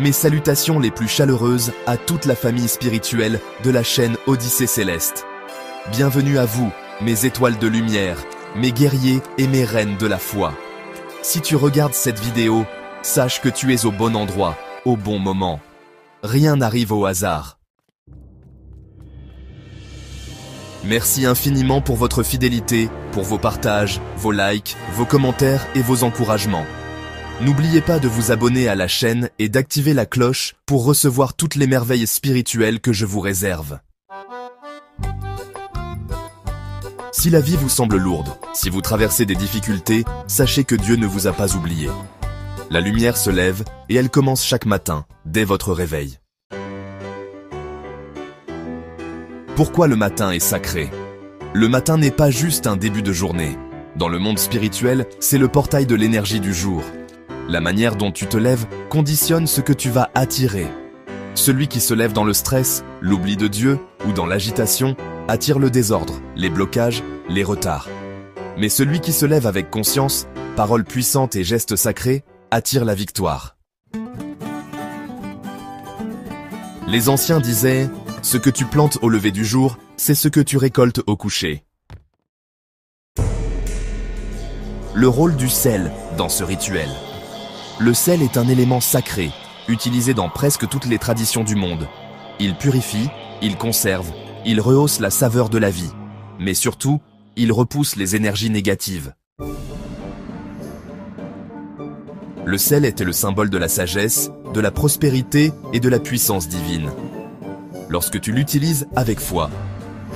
Mes salutations les plus chaleureuses à toute la famille spirituelle de la chaîne Odyssée Céleste. Bienvenue à vous, mes étoiles de lumière, mes guerriers et mes reines de la foi. Si tu regardes cette vidéo, sache que tu es au bon endroit, au bon moment. Rien n'arrive au hasard. Merci infiniment pour votre fidélité, pour vos partages, vos likes, vos commentaires et vos encouragements. N'oubliez pas de vous abonner à la chaîne et d'activer la cloche pour recevoir toutes les merveilles spirituelles que je vous réserve. Si la vie vous semble lourde, si vous traversez des difficultés, sachez que Dieu ne vous a pas oublié. La lumière se lève et elle commence chaque matin, dès votre réveil. Pourquoi le matin est sacré? Le matin n'est pas juste un début de journée. Dans le monde spirituel, c'est le portail de l'énergie du jour. La manière dont tu te lèves conditionne ce que tu vas attirer. Celui qui se lève dans le stress, l'oubli de Dieu ou dans l'agitation attire le désordre, les blocages, les retards. Mais celui qui se lève avec conscience, paroles puissantes et gestes sacrés attire la victoire. Les anciens disaient « Ce que tu plantes au lever du jour, c'est ce que tu récoltes au coucher ». Le rôle du sel dans ce rituel. Le sel est un élément sacré, utilisé dans presque toutes les traditions du monde. Il purifie, il conserve, il rehausse la saveur de la vie. Mais surtout, il repousse les énergies négatives. Le sel était le symbole de la sagesse, de la prospérité et de la puissance divine. Lorsque tu l'utilises avec foi,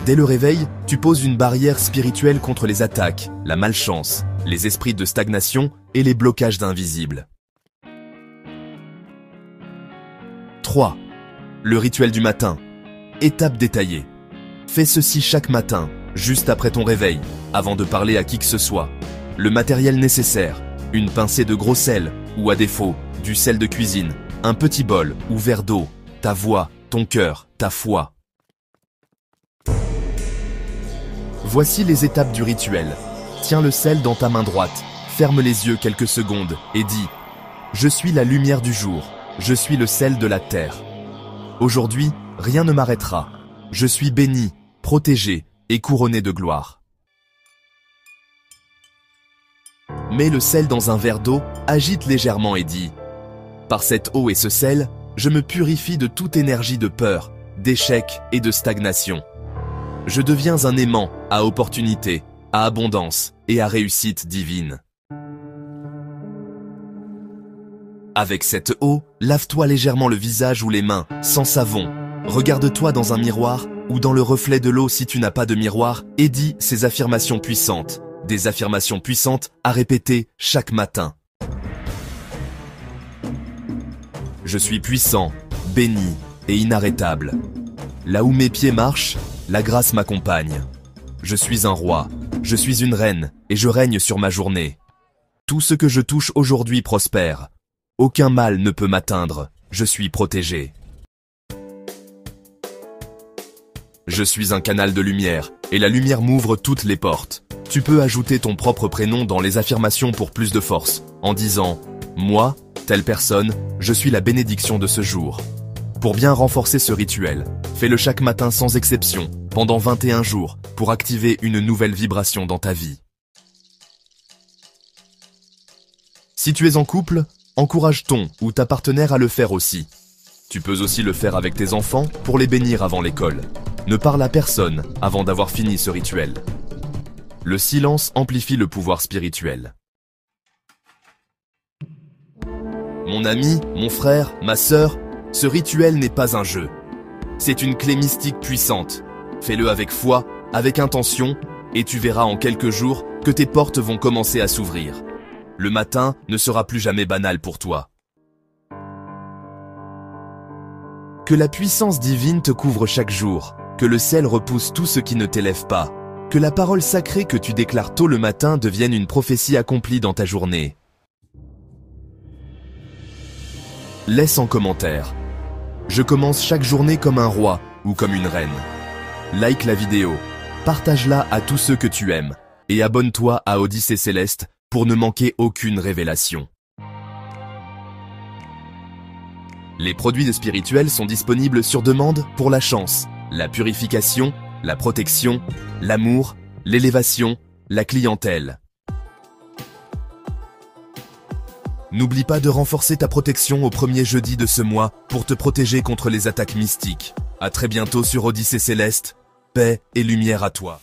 dès le réveil, tu poses une barrière spirituelle contre les attaques, la malchance, les esprits de stagnation et les blocages d'invisibles. 3. Le rituel du matin. Étape détaillée. Fais ceci chaque matin, juste après ton réveil, avant de parler à qui que ce soit. Le matériel nécessaire, une pincée de gros sel, ou à défaut, du sel de cuisine, un petit bol ou verre d'eau, ta voix, ton cœur, ta foi. Voici les étapes du rituel. Tiens le sel dans ta main droite, ferme les yeux quelques secondes et dis « Je suis la lumière du jour, je suis le sel de la terre. Aujourd'hui, rien ne m'arrêtera. Je suis béni, protégé et couronné de gloire. » Mets le sel dans un verre d'eau, agite légèrement et dis « Par cette eau et ce sel, je me purifie de toute énergie de peur, d'échec et de stagnation. Je deviens un aimant à opportunité, à abondance et à réussite divine. » Avec cette eau, lave-toi légèrement le visage ou les mains, sans savon. Regarde-toi dans un miroir ou dans le reflet de l'eau si tu n'as pas de miroir et dis ces affirmations puissantes. Des affirmations puissantes à répéter chaque matin. Je suis puissant, béni et inarrêtable. Là où mes pieds marchent, la grâce m'accompagne. Je suis un roi, je suis une reine et je règne sur ma journée. Tout ce que je touche aujourd'hui prospère. Aucun mal ne peut m'atteindre, je suis protégé. Je suis un canal de lumière et la lumière m'ouvre toutes les portes. Tu peux ajouter ton propre prénom dans les affirmations pour plus de force, en disant « Moi, telle personne, je suis la bénédiction de ce jour ». Pour bien renforcer ce rituel, fais-le chaque matin sans exception, pendant 21 jours, pour activer une nouvelle vibration dans ta vie. Si tu es en couple, encourage ton ou ta partenaire à le faire aussi. Tu peux aussi le faire avec tes enfants pour les bénir avant l'école. Ne parle à personne avant d'avoir fini ce rituel. Le silence amplifie le pouvoir spirituel. Mon ami, mon frère, ma sœur, ce rituel n'est pas un jeu. C'est une clé mystique puissante. Fais-le avec foi, avec intention, et tu verras en quelques jours que tes portes vont commencer à s'ouvrir. Le matin ne sera plus jamais banal pour toi. Que la puissance divine te couvre chaque jour, que le sel repousse tout ce qui ne t'élève pas, que la parole sacrée que tu déclares tôt le matin devienne une prophétie accomplie dans ta journée. Laisse en commentaire. Je commence chaque journée comme un roi ou comme une reine. Like la vidéo, partage-la à tous ceux que tu aimes et abonne-toi à Odyssée Céleste pour ne manquer aucune révélation. Les produits de spirituels sont disponibles sur demande pour la chance, la purification, la protection, l'amour, l'élévation, la clientèle. N'oublie pas de renforcer ta protection au premier jeudi de ce mois pour te protéger contre les attaques mystiques. À très bientôt sur Odyssée Céleste. Paix et lumière à toi.